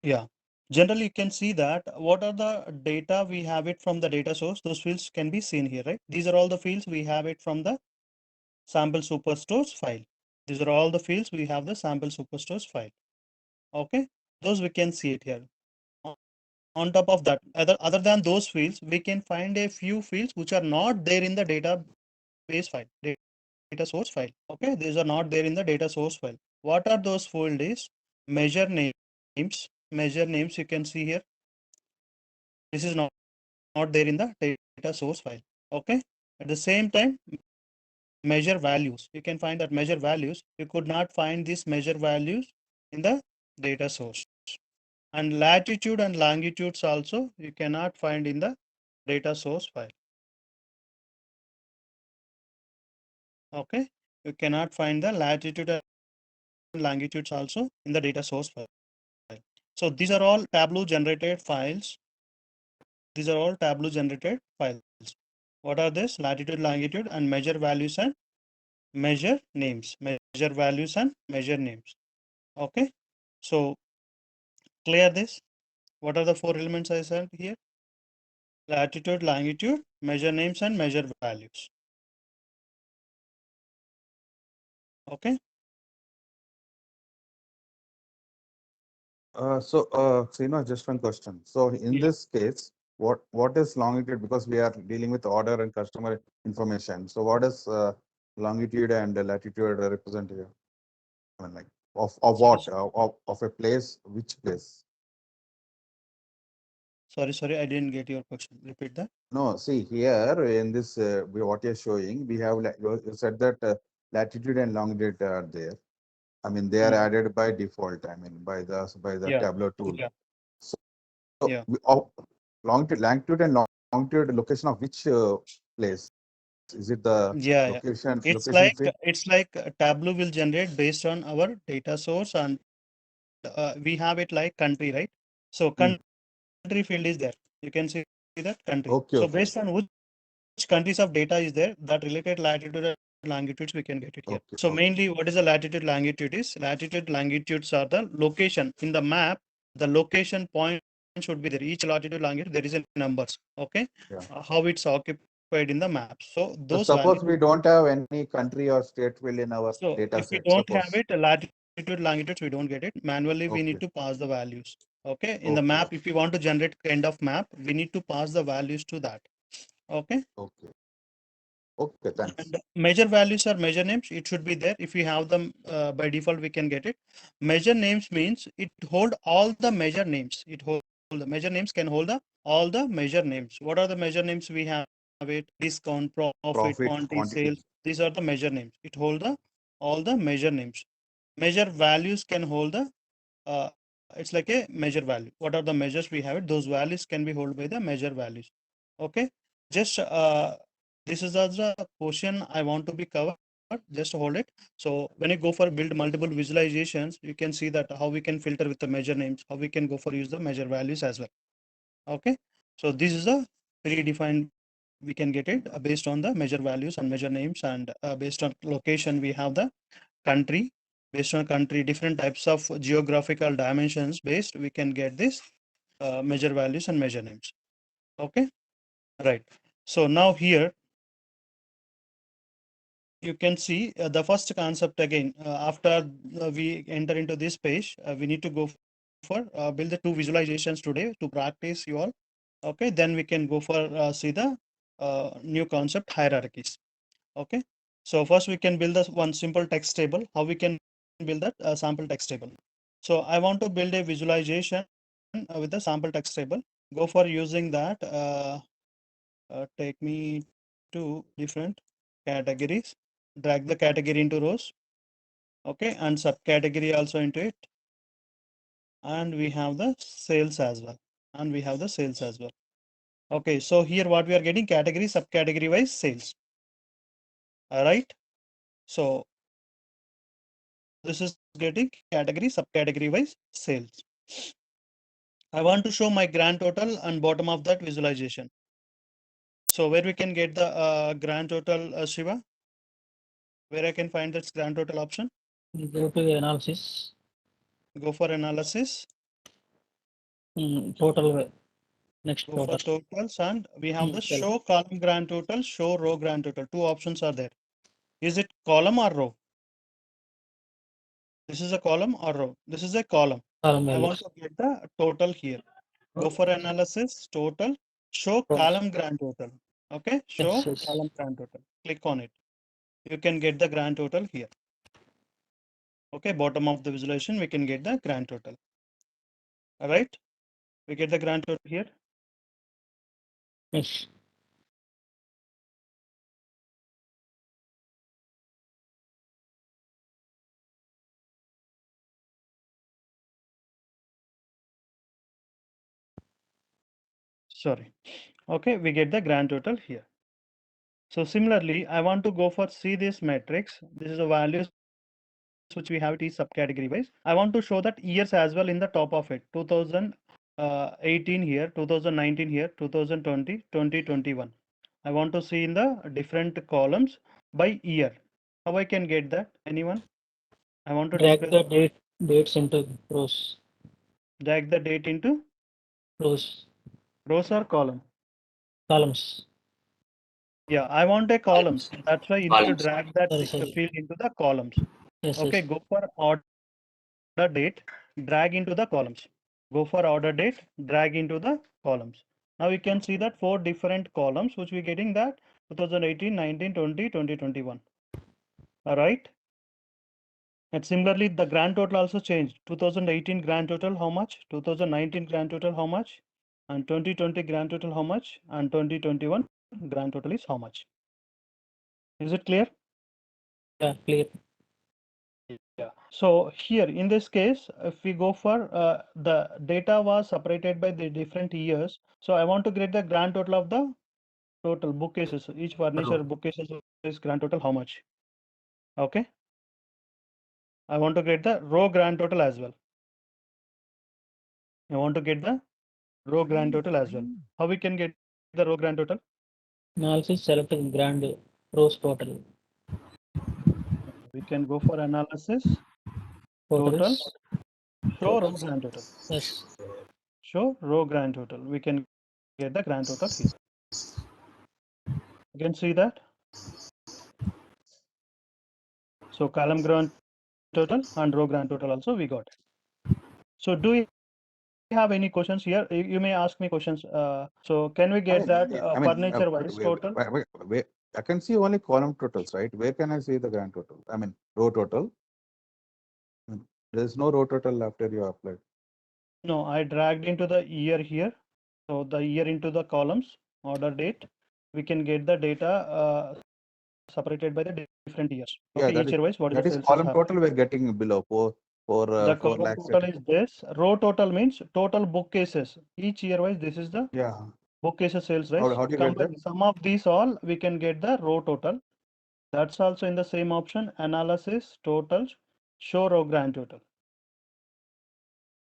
Yeah. Generally, you can see that what are the data we have it from the data source. Those fields can be seen here, right? These are all the fields we have it from the sample superstores file. These are all the fields we have the sample superstores file. Okay. Those we can see it here. On top of that, other than those fields, we can find a few fields which are not there in the database file, data source file. Okay. These are not there in the data source file. What are those fields is measure names. Measure names you can see here. This is not there in the data source file. Okay. At the same time, measure values. You can find that measure values. You could not find these measure values in the data source. And latitude and longitudes also you cannot find in the data source file. Okay. You cannot find the latitude and longitudes also in the data source file. So these are all Tableau generated files. These are all Tableau generated files. What are this? Latitude, longitude, and measure values and measure names. Measure values and measure names. Okay. So clear this. What are the four elements I said here? Latitude, longitude, measure names, and measure values. Okay. Just one question. So in Yeah. this case, what is longitude? Because we are dealing with order and customer information. So what is longitude and latitude represent here? I mean, like of Sorry, what? Of a place? Which place? sorry, I didn't get your question. Repeat that. No, see here in this what you're showing, we have you said that latitude and longitude are there. I mean, they are Mhm. added by default. I mean, by the Yeah, Tableau tool. yeah, So yeah, longitude and longitude location of which place? Is it the yeah. location field? It's like Tableau will generate based on our data source, and we have it like country, right? So Hmm. country field is there. You can see that country. Okay, So okay, based on which countries of data is there, that related latitude and longitudes we can get it here. okay, So okay, mainly, what is the latitude longitude is? Latitude longitudes are the location in the map. The location point should be there. Each latitude longitude there is a numbers. Okay, yeah. how it's occupied in the map. So So those suppose values. we don't have any country or state field in our So data if we set. don't have Suppose. it, latitude longitudes we don't get it. Manually we need Okay, to pass the values. Okay, in the okay, map, if you want to generate kind of map, we need to pass the values to that. Okay. okay, okay. Thanks. And measure values are measure names. It should be there. If we have them by default, we can get it. Measure names means it hold all the measure names. It hold the measure names can hold the all the measure names. What are the measure names we have? It discount, profit, Profit quantity, quantity. sales. These are the measure names. It hold the all the measure names. Measure values can hold the it's like a measure value. What are the measures we have it? Those values can be held by the measure values. Okay. Just this is also a question I want to be covered. Just hold it. So when you go for build multiple visualizations, you can see that how we can filter with the measure names, how we can go for use the measure values as well. Okay. So this is a predefined. We can get it based on the measure values and measure names, and based on location, we have the country. Based on country, different types of geographical dimensions based, we can get this measure values and measure names. Okay. Right. So now here you can see the first concept again. After we enter into this page, we need to go for build the two visualizations today to practice you all. Okay, then we can go for see the new concept hierarchies. Okay, so first we can build this one simple text table. How we can build that sample text table? So I want to build a visualization with the sample text table. Go for using that. Take me to different categories. Drag the category into rows. Okay, and subcategory also into it. And we have the sales as well. And we have the sales as well. Okay, so here what we are getting category, subcategory wise sales. All right. So this is getting category, subcategory wise sales. I want to show my grand total and bottom of that visualization. So where we can get the grand total, Shiva? Where I can find that grand total option? Go to analysis. Go for analysis. Total way. Next Go for total. totals, and we have the Tell. show column grand total, show row grand total. Two options are there. Is it column or row? This is a column or row? This is a column. Column I want values. to get the total here. Go for analysis, total, show Rows. column grand total. Okay, show Yes. column grand total. Click on it. You can get the grand total here. Okay, bottom of the visualization, we can get the grand total. All right, we get the grand total here. Yes. Sorry. Okay, we get the grand total here. So similarly, I want to go for see this matrix. This is the values which we have it is subcategory wise. I want to show that years as well in the top of it. 2018 here, 2019 here, 2020, 2021. I want to see in the different columns by year. How I can get that? Anyone? I want to Drag display the dates into rows. drag the date into Rows. rows or column. Columns. Yeah, I want a columns. That's why you need to Columns. drag that Sorry. field into the columns. Yes. Okay, go for order date, drag into the columns. Go for order date, drag into the columns. Now you can see that four different columns which we getting that 2018, 19, 20, 2021. All right. And similarly, the grand total also changed. 2018 grand total how much? 2019 grand total how much? And 2020 grand total how much? And 2021 grand total is how much? Is it clear? Yeah. Clear. Yeah. So here in this case, if we go for the data was separated by the different years. So I want to get the grand total of the total bookcases. Each furniture bookcases is grand total how much? Okay. I want to get the row grand total as well. I want to get the row grand total as well. How we can get the row grand total? Analysis select grand rows total. We can go for analysis, total, Totals. show row grand total. Yes. Show row grand total. We can get the grand total here. You can see that. So column grand total and row grand total also we got. So do you have any questions here? You may ask me questions. So can we get that furniture wise total? Where, I can see only column totals, right? Where can I see the grand total? I mean, row total. There is no row total after you applied. No, I dragged into the year here. So the year into the columns, order date. We can get the data separated by the different years. Okay, each year wise, what is the sales is That is happening. column total we're getting below The 4 column lakhs. total is this. Row total means total bookcases. Each year wise, this is the Yeah. bookcases sales, right? How do you get Combine that? sum of these all, we can get the row total. That's also in the same option, analysis, totals, show row grand total.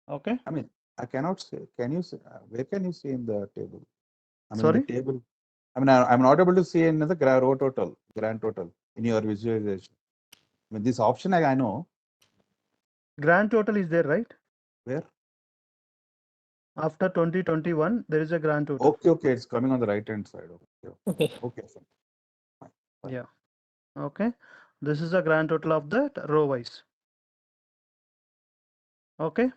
Okay. I mean, I cannot say. Can you say? Where can you see in the table? I mean, in the Sorry, table. I mean, I'm not able to see in the row total, grand total in your visualization. I mean, this option I know. grand total is there, right? Where? After 2021, there is a grand total. Okay, it's coming on the right hand side. Okay. Fine. Fine. Yeah. Okay. This is the grand total of that row wise. Okay.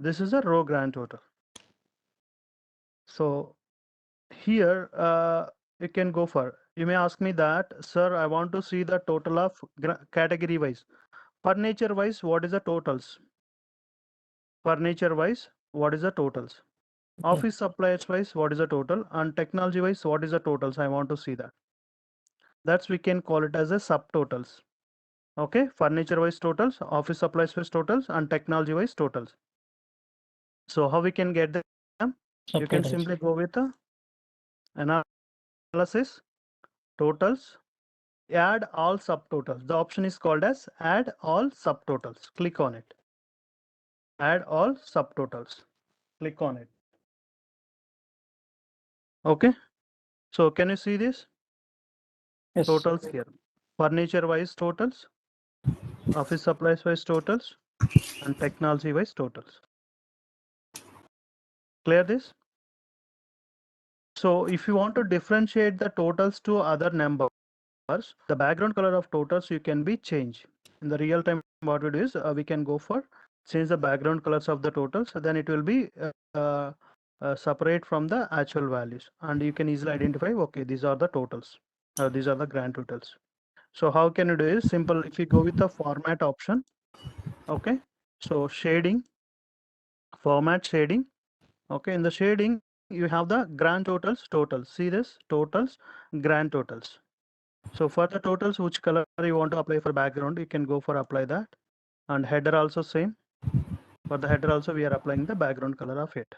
This is a row grand total. So here you can go for, you may ask me that, sir, I want to see the total of category wise. Furniture wise, what is the totals? Furniture wise, what is the totals? Office supplies wise, what is the total? And technology wise, what is the totals? I want to see that. That's we can call it as a subtotals. Okay, furniture wise totals, office supplies wise totals, and technology wise totals. So how we can get them? You can Subtotals. simply go with the analysis, totals, add all subtotals. The option is called as add all subtotals. Click on it. Add all subtotals. Click on it. Okay. So can you see this? Yes. Totals here. Furniture wise totals, office supplies wise totals, and technology wise totals. Clear this? So if you want to differentiate the totals to other numbers, the background color of totals you can be changed. In the real time, what we do is we can go for change the background colors of the totals. Then it will be separate from the actual values, and you can easily identify. Okay, these are the totals. These are the grand totals. So how can you do is simple. If you go with the format option, okay. So shading, format shading. Okay, in the shading you have the grand totals. See this totals, grand totals. So for the totals, which color you want to apply for background, you can go for apply that. And header also same. For the header also we are applying the background color of it.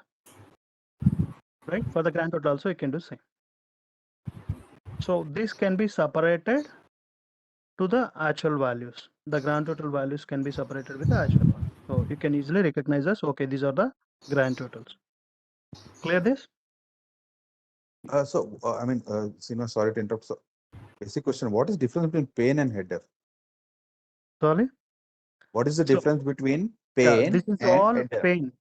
Right? For the grand total also you can do same. So this can be separated to the actual values. The grand total values can be separated with the actual one. So you can easily recognize as okay, these are the grand totals. Clear this? I mean, Srinivas, sorry to interrupt. So, basic question: what is difference between pane and header? Sorry. What is the So difference between yeah, pane this is and all header? pane.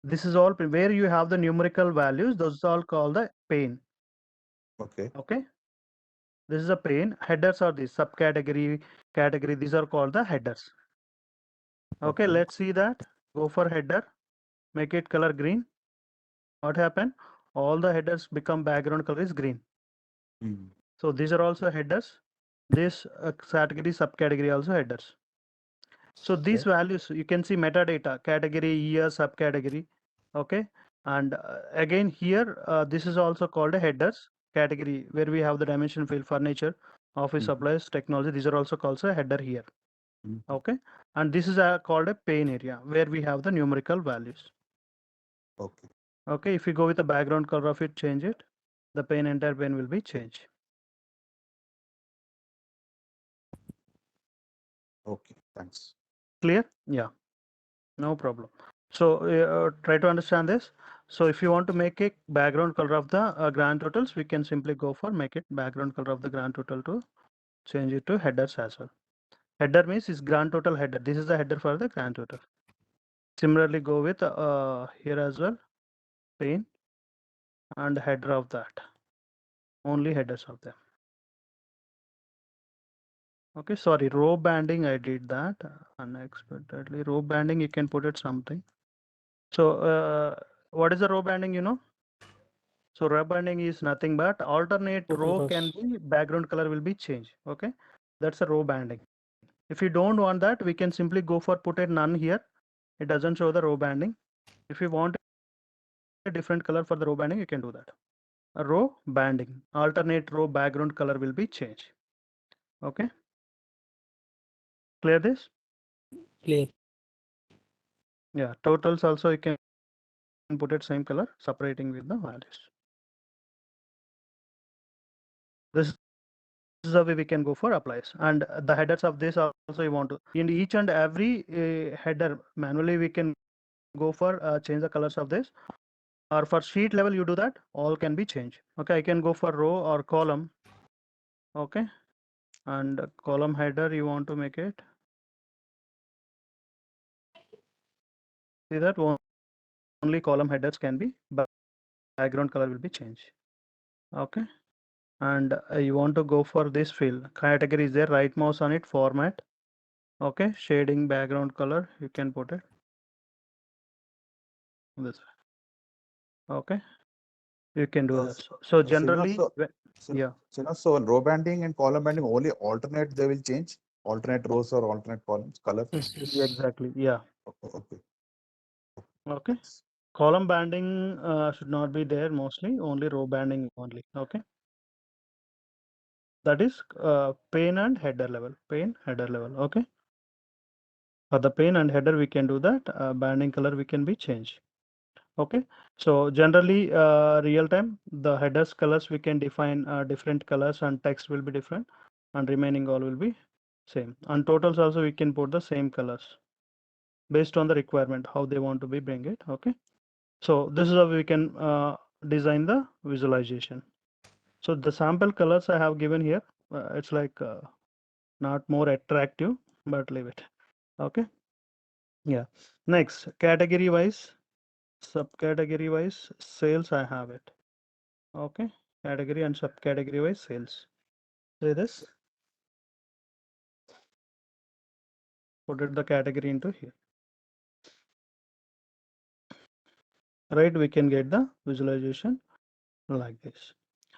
This is all where you have the numerical values. Those are all called the pane. Okay. Okay. This is a pane. Headers are the subcategory, category. These are called the headers. Okay, let's see that. Go for header. Make it color green. What happened? All the headers become background color is green. Mhm. So these are also headers. This category, subcategory also headers. So these values you can see metadata, category, year, subcategory. Okay, and again here this is also called a headers category where we have the dimension field, furniture, office supplies, technology. These are also called a header here. Mhm. Okay, and this is called a pane area where we have the numerical values. Okay. Okay, if you go with the background color of it, change it, the pane, entire pane will be changed. Okay. Thanks. Clear? Yeah, no problem. So try to understand this. So if you want to make a background color of the grand totals, we can simply go for make it background color of the grand total to change it to headers as well. Header means is grand total header. This is the header for the grand total. Similarly, go with here as well, pane and header of that. Only headers of them. Okay, sorry, row banding, I did that unexpectedly. Row banding, you can put it something. So what is the row banding, you know? So row banding is nothing but alternate Total row rows. can be background color will be changed. Okay, that's a row banding. If you don't want that, we can simply go for put a none here. It doesn't show the row banding. If you want a different color for the row banding, you can do that. A row banding, alternate row background color will be changed. Okay, clear this? Clear. Yeah, totals also you can put it same color, separating with the values. This is the way we can go for applies, and the headers of this also you want to in each and every header manually we can go for change the colors of this, or for sheet level you do that, all can be changed. Okay, I can go for row or column. Okay, and column header you want to make it, see that only column headers can be background color will be changed. Okay, and you want to go for this field category is there, right mouse on it, format. Okay, shading background color you can put it this way. Okay, you can do that. So generally yeah, So row banding and column banding only alternate, they will change alternate rows or alternate columns color. Yes, exactly, yeah. Okay. Okay, column banding should not be there, mostly only row banding only. Okay, that is pane and header level, pane header level. Okay, for the pane and header we can do that, banding color we can be changed. Okay, so generally real time the headers colors we can define different colors and text will be different, and remaining all will be same, and totals also we can put the same colors based on the requirement how they want to be bring it. Okay, so this is how we can design the visualization. So the sample colors I have given here, it's like not more attractive, but leave it. Okay, yeah. Next, category wise subcategory wise sales I have it. Okay, category and subcategory wise sales. See this, put it the category into here, right? We can get the visualization like this.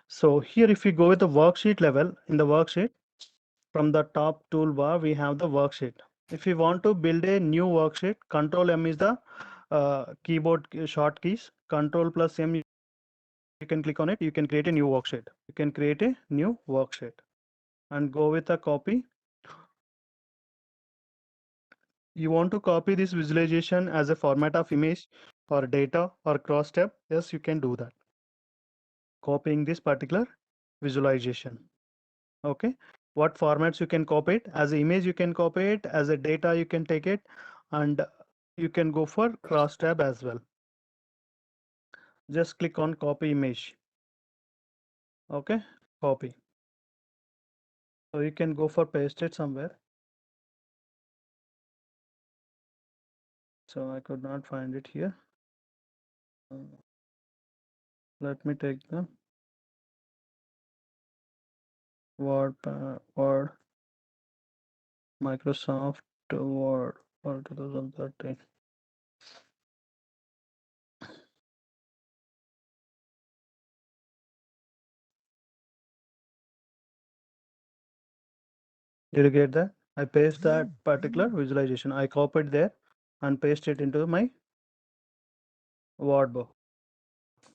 So here if we go with the worksheet level, in the worksheet from the top toolbar we have the worksheet. If you want to build a new worksheet, control M is the keyboard short keys, control plus M, you can click on it, you can create a new worksheet. You can create a new worksheet and go with a copy. You want to copy this visualization as a format of image or data or cross tab, yes, you can do that, copying this particular visualization. Okay, what formats you can copy it? As an image you can copy it, as a data you can take it, and you can go for cross tab as well. Just click on copy image. Okay, copy. So you can go for paste it somewhere. So I could not find it here. Let me take the Word, Microsoft Word for 2013. Did you get that? I paste that particular visualization. I copied there and paste it into my Word book.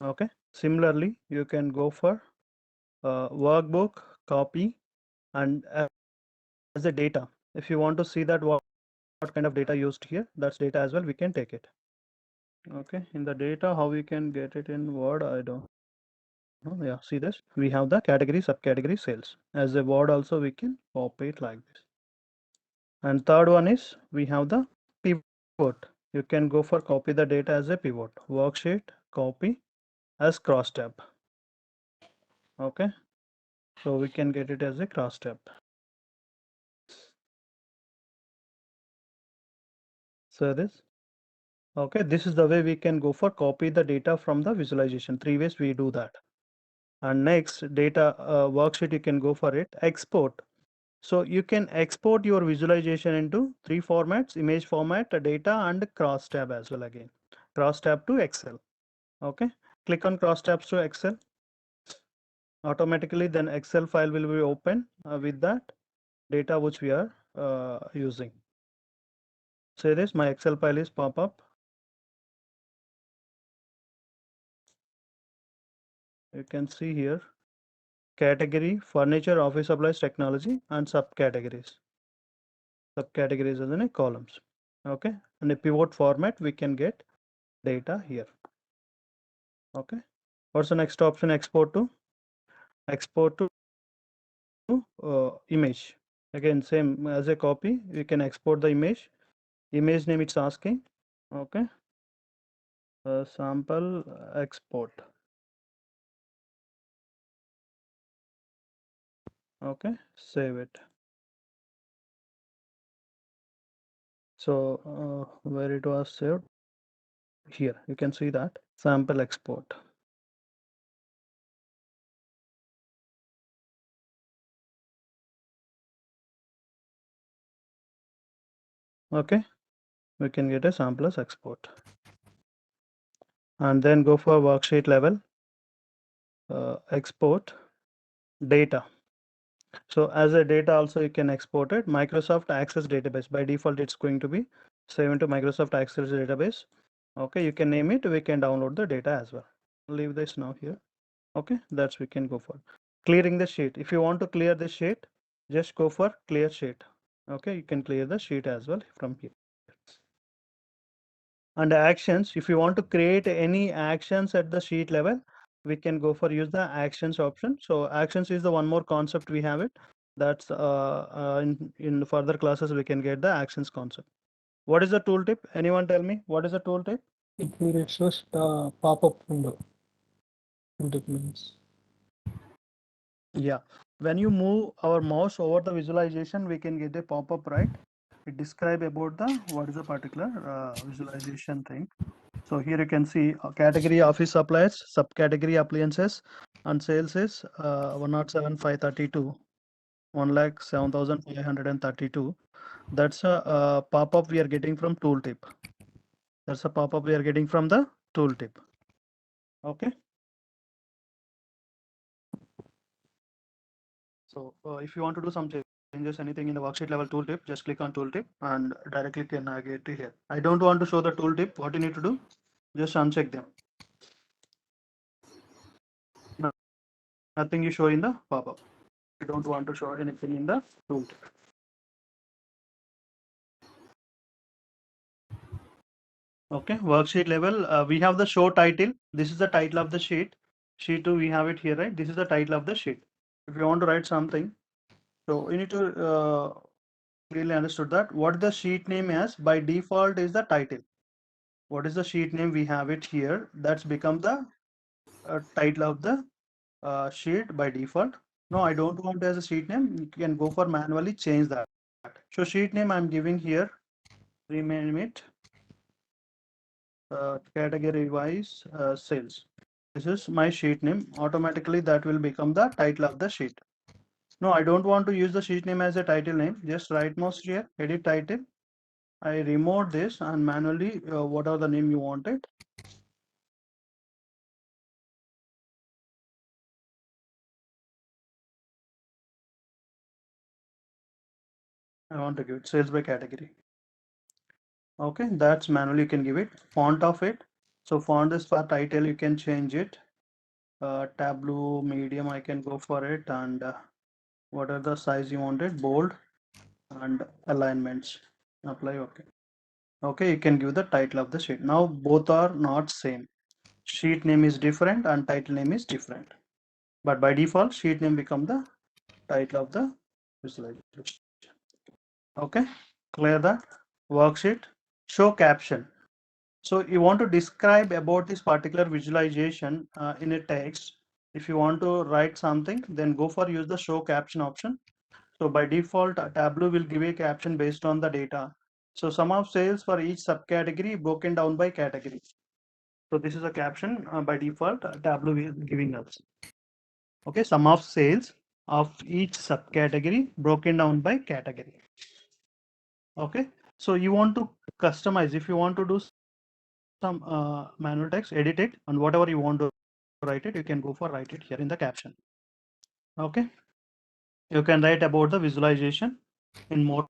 Okay. Similarly, you can go for workbook, copy, and as a data. If you want to see that what kind of data used here, that's data as well. We can take it. Okay. In the data, how we can get it in Word, I don't know. Yeah. See this? We have the category, subcategory, sales. As a Word also, we can copy it like this. And third one is we have the pivot. You can go for copy the data as a pivot. Worksheet, copy as cross tab. Okay, so we can get it as a cross tab. So this, okay, this is the way we can go for copy the data from the visualization. 3 ways we do that. And next data worksheet, you can go for it. Export. So you can export your visualization into 3 formats: image format, data, and cross tab as well. Again, cross tab to Excel. Okay, click on cross tabs to Excel. Automatically then Excel file will be open with that data which we are using. Say this, my Excel file is pop up. You can see here category, furniture, office supplies, technology, and subcategories. Subcategories as in a columns. Okay, and a pivot format we can get data here. Okay, what's the next option? Export to image. Again, same as a copy, we can export the image. Image name it's asking. Okay, sample export. Okay, save it. So where it was saved, here you can see that sample export. Okay, we can get a sample as export, and then go for worksheet level, export data. So as a data also you can export it. Microsoft Access database, by default it's going to be saved into Microsoft Access database. Okay, you can name it, we can download the data as well. Leave this now here. Okay, that's we can go for clearing the sheet. If you want to clear the sheet, just go for clear sheet. Okay, you can clear the sheet as well from here. And actions, if you want to create any actions at the sheet level, we can go for use the actions option. So actions is the one more concept we have it. That's in further classes we can get the actions concept. What is the tooltip? Anyone tell me what is the tooltip? It shows the pop-up window. It means. Yeah, when you move our mouse over the visualization, we can get a pop-up, right? It describe about the what is the particular visualization thing. So here you can see category office supplies, subcategory appliances, and sales is 107,532, 1,07,532. That's a pop-up we are getting from tooltip. That's a pop-up we are getting from the tooltip. Okay. So if you want to do some changes, anything in the worksheet level tooltip, just click on tooltip and directly can navigate to here. I don't want to show the tooltip. What you need to do, just uncheck them. Nothing you show in the pop-up. You don't want to show anything in the tooltip. Okay, worksheet level. We have the show title. This is the title of the sheet. Sheet 2, we have it here, right? This is the title of the sheet. If you want to write something, so you need to clearly understood that what the sheet name is by default is the title. What is the sheet name? We have it here. That's become the title of the sheet by default. No, I don't want as a sheet name. You can go for manually change that. So sheet name I'm giving here. Rename it category wise sales. This is my sheet name. Automatically that will become the title of the sheet. No, I don't want to use the sheet name as a title name. Just right mouse here, edit title. I remove this and manually whatever the name you wanted. I want to give it sales by category. Okay, that's manually you can give it. Font of it. So font is for title, you can change it. Tableau, medium, I can go for it. And what are the size you wanted? Bold and alignments. Apply, okay. Okay, you can give the title of the sheet. Now both are not same. Sheet name is different and title name is different. But by default, sheet name become the title of the visualization. Okay, clear that? Worksheet, show caption. So you want to describe about this particular visualization in a text. If you want to write something, then go for use the show caption option. So by default, Tableau will give a caption based on the data. So sum of sales for each subcategory broken down by category. So this is a caption by default Tableau is giving us. Okay, sum of sales of each subcategory broken down by category. Okay, so you want to customize. If you want to do some manual text, edit it, and whatever you want to write it, you can go for write it here in the caption. Okay, you can write about the visualization in more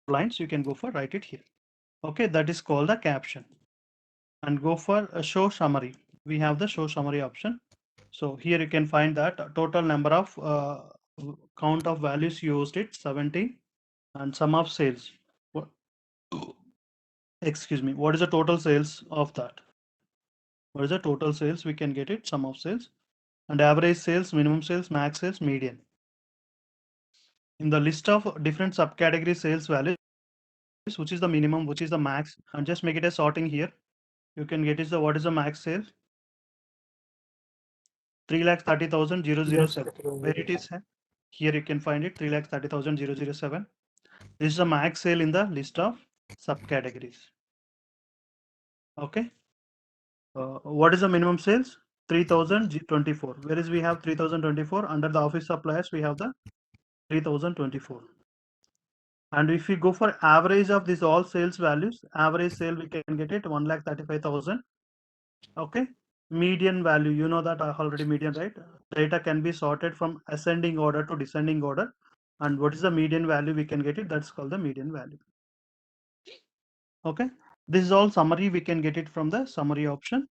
lines. You can go for write it here. Okay, that is called the caption. And go for a show summary. We have the show summary option. So here you can find that total number of count of values used it 70 and sum of sales. What, excuse me, what is the total sales of that? What is the total sales? We can get it, sum of sales, and average sales, minimum sales, max sales, median. In the list of different subcategory sales values, which is the minimum, which is the max, and just make it a sorting here. You can get is the what is the max sales? 3,30,007. Where it is here, you can find it 3,30,007. This is the max sale in the list of subcategories. Okay. What is the minimum sales? 3,024. Whereas we have 3,024 under the office suppliers, we have the 3,024. And if we go for average of these all sales values, average sale we can get it 1,35,000. Okay. Median value, you know that already median, right? Data can be sorted from ascending order to descending order. And what is the median value we can get it? That's called the median value. Okay. This is all summary. We can get it from the summary option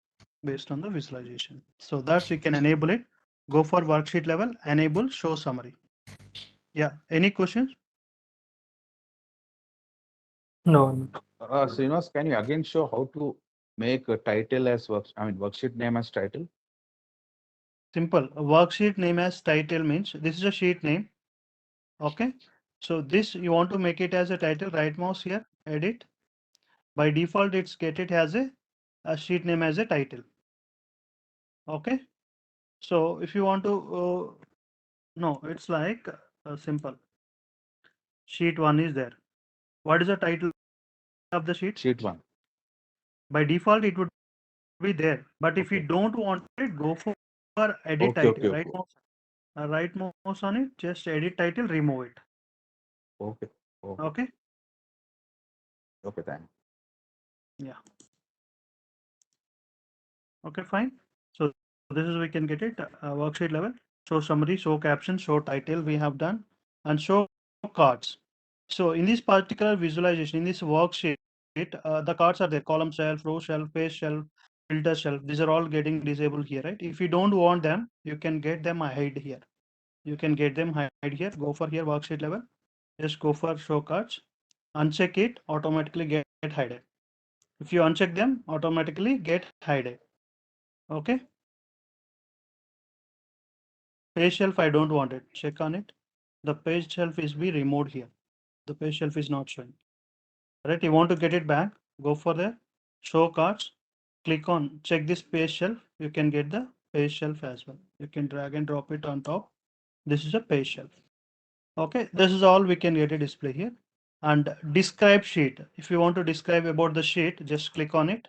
based on the visualization. So that's we can enable it. Go for worksheet level, enable show summary. Yeah. Any questions? No. Srinivas, can you again show how to make a title as worksheet name as title? Simple. A worksheet name as title means this is a sheet name. Okay. So this you want to make it as a title, right mouse here, edit. By default, it's get it as a sheet name as a title. Okay. So if you want to, no, it's like simple. Sheet 1 is there. What is the title of the sheet? Sheet 1. By default, it would be there. But if you Okay. don't want it, go for edit Okay, title. okay, Right okay. mouse, right mouse on it. Just edit title, remove it. Okay. Okay. Okay. Okay, thanks. Yeah. Okay, fine. So this is we can get it worksheet level. Show summary, show caption, show title we have done, and show cards. So in this particular visualization, in this worksheet, the cards are there: column shelf, row shelf, page shelf, filter shelf. These are all getting disabled here, right? If you don't want them, you can get them hide here. You can get them hide here. Go for here worksheet level. Just go for show cards. Uncheck it, automatically get hidden. If you uncheck them, automatically get hidden. Okay. Page shelf, I don't want it. Check on it. The page shelf is be removed here. The page shelf is not showing. Right? You want to get it back? Go for the show cards. Click on check this page shelf. You can get the page shelf as well. You can drag and drop it on top. This is a page shelf. Okay, this is all we can get a display here. And describe sheet. If you want to describe about the sheet, just click on it.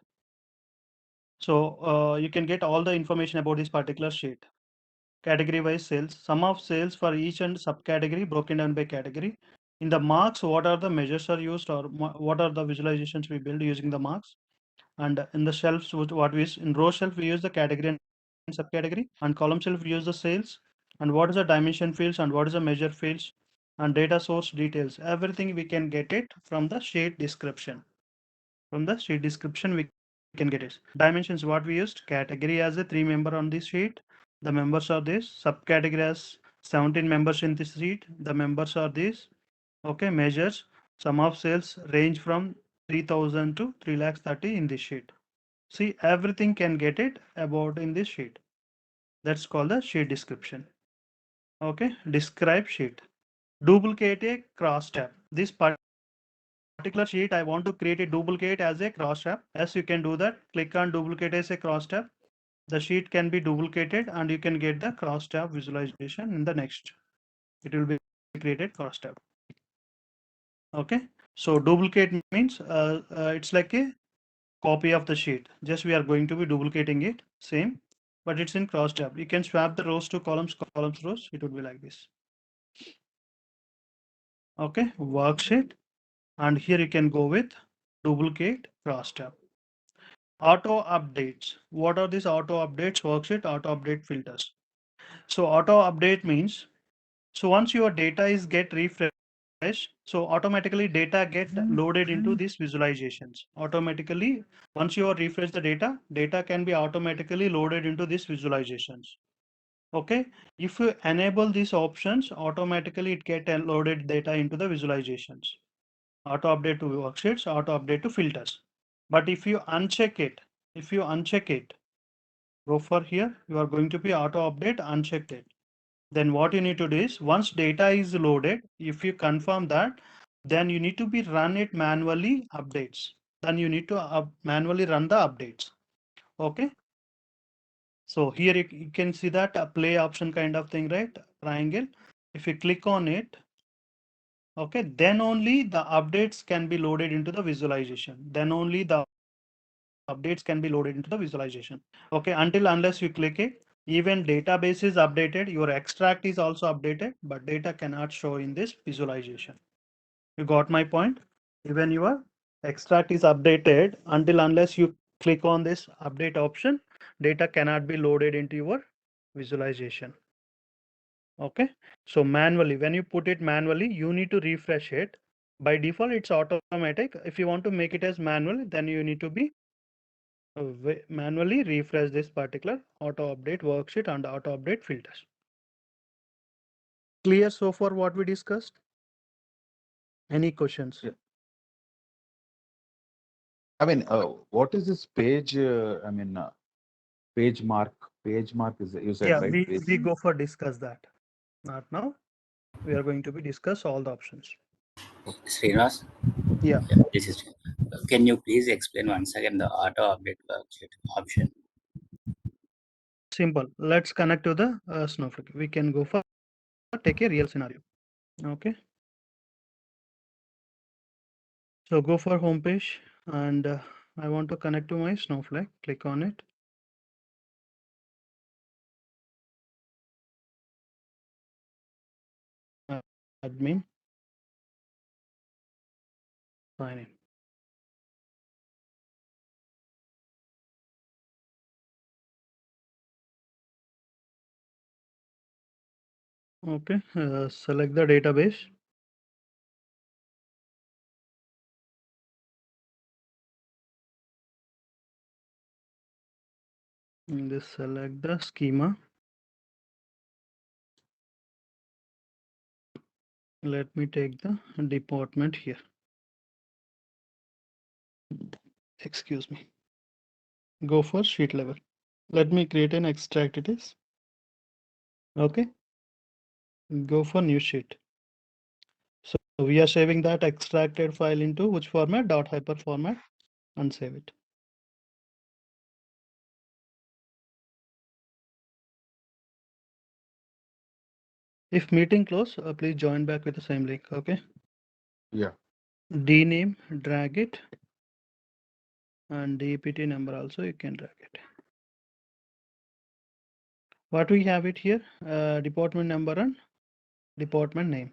So you can get all the information about this particular sheet. Category wise sales, sum of sales for each and subcategory broken down by category. In the marks, what are the measures are used, or what are the visualizations we build using the marks? And in the shelves, what we use in row shelf, we use the category and subcategory, and column shelf we use the sales, and what is the dimension fields and what is the measure fields, and data source details. Everything we can get it from the sheet description. From the sheet description, we can get it. Dimensions, what we used, category as a 3 member on this sheet. The members are this. Subcategory as 17 members in this sheet. The members are this. Okay, measures. Sum of sales range from 3000 to 3,30,000 in this sheet. See, everything can get it about in this sheet. That's called the sheet description. Okay, describe sheet. Duplicate a cross tab. This particular sheet, I want to create a duplicate as a cross tab. Yes, you can do that. Click on duplicate as a cross tab. The sheet can be duplicated and you can get the cross tab visualization in the next. It will be created cross tab. Okay, so duplicate means it's like a copy of the sheet. Just we are going to be duplicating it, same, but it's in cross tab. You can swap the rows to columns, columns, rows. It would be like this. Okay, worksheet, and here you can go with duplicate cross tab. Auto updates. What are these auto updates? Worksheet auto update filters. So auto update means, so once your data is get refreshed, so automatically data get loaded into these visualizations. Automatically, once you refresh the data, data can be automatically loaded into these visualizations. Okay, if you enable these options, automatically it get loaded data into the visualizations. Auto update to worksheets, auto update to filters. But if you uncheck it, go for here, you are going to be auto update, unchecked it. Then what you need to do is, once data is loaded, if you confirm that, then you need to be run it manually updates. Then you need to manually run the updates. Okay. So here you can see that a play option kind of thing, right? Triangle. If you click on it, okay, then only the updates can be loaded into the visualization. Then only the updates can be loaded into the visualization. Okay, until unless you click it, even database is updated, your extract is also updated, but data cannot show in this visualization. You got my point? Even your extract is updated, until unless you click on this update option, data cannot be loaded into your visualization. Okay, so manually, when you put it manually, you need to refresh it. By default, it's automatic. If you want to make it as manual, then you need to be manually refresh this particular auto update worksheet and auto update filters. Clear so far what we discussed? Any questions? Yeah. I mean, what is this page? Page mark. Page mark is you said, Yeah, right? we go for discuss that. Not now. We are going to be discuss all the options. Srinivas, Yeah, this is. Can you please explain once again the auto update worksheet option? simple. Let's connect to the Snowflake. We can go for take a real scenario. Okay. So go for home page and I want to connect to my Snowflake. Click on it. Admin. Sign in. Okay, select the database. And this select the schema. Let me take the department here. Excuse me. Go for sheet level. Let me create an extract it is. Okay. Go for new sheet. So we are saving that extracted file into which format? .hyper format, and save it. If meeting close, please join back with the same link. Okay. Yeah. Dname, drag it, and DPT number also you can drag it. What we have it here? Department number and department name.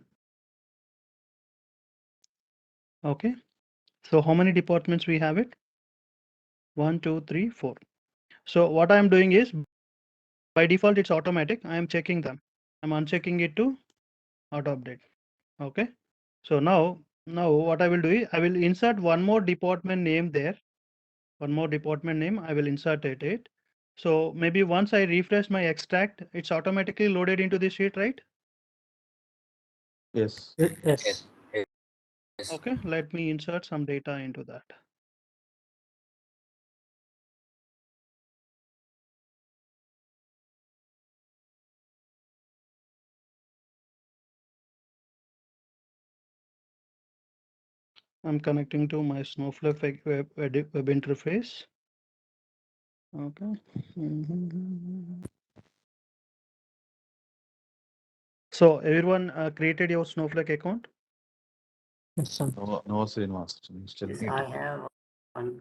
Okay. So how many departments we have it? 1, 2, 3, 4. So what I am doing is, by default it's automatic. I am checking them. I'm unchecking it to auto update. Okay. So now what I will do is I will insert one more department name there. One more department name I will insert it. So maybe once I refresh my extract, it's automatically loaded into this sheet, right? Yes. Yes. Yes. Yes. Okay, let me insert some data into that. I'm connecting to my Snowflake web interface. Okay. So everyone created your Snowflake account? Yes, sir. No, no, Srinivas. Still Yes, need I to- have one.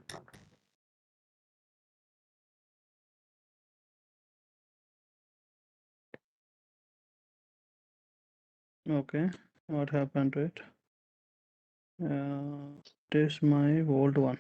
Okay, what happened to it? This is my old one.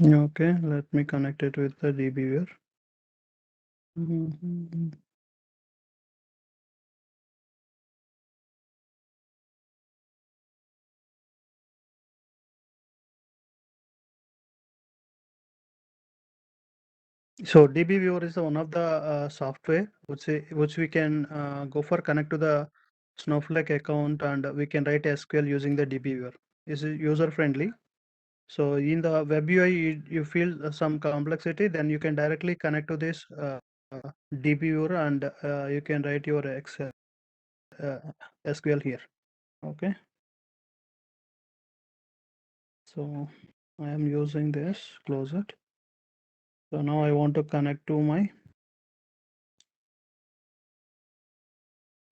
Okay, let me connect it with the DB viewer. So DB viewer is one of the software which we can go for connect to the Snowflake account, and we can write SQL using the DB viewer. Is user friendly. So in the web UI, you feel some complexity, then you can directly connect to this DB viewer, and you can write your Excel SQL here. Okay. So I am using this. Close it. So now I want to connect to my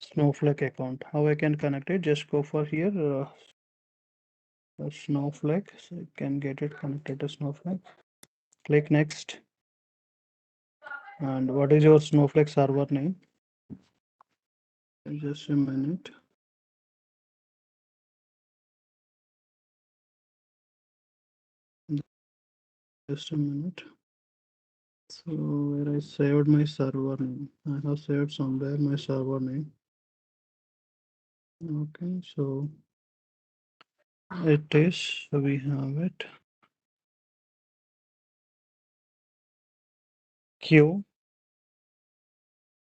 Snowflake account. How I can connect it? Just go for here. Snowflake, so you can get it connected to Snowflake. Click next. And what is your Snowflake server name? Just a minute. Just a minute. So where I saved my server name, I have saved somewhere my server name. Okay, so it is, we have it. Q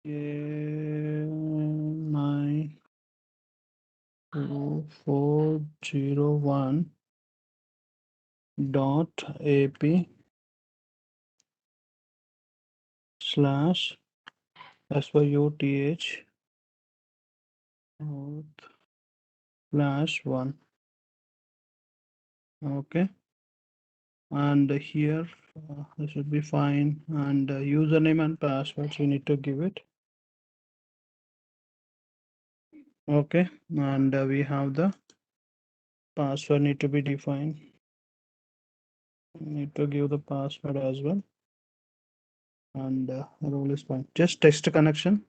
A92401 dot AP slash as for UTH /1. Okay, and here this should be fine, and username and passwords we need to give it. Okay, and we have the password need to be defined. We need to give the password as well, and role is fine. Just text connection.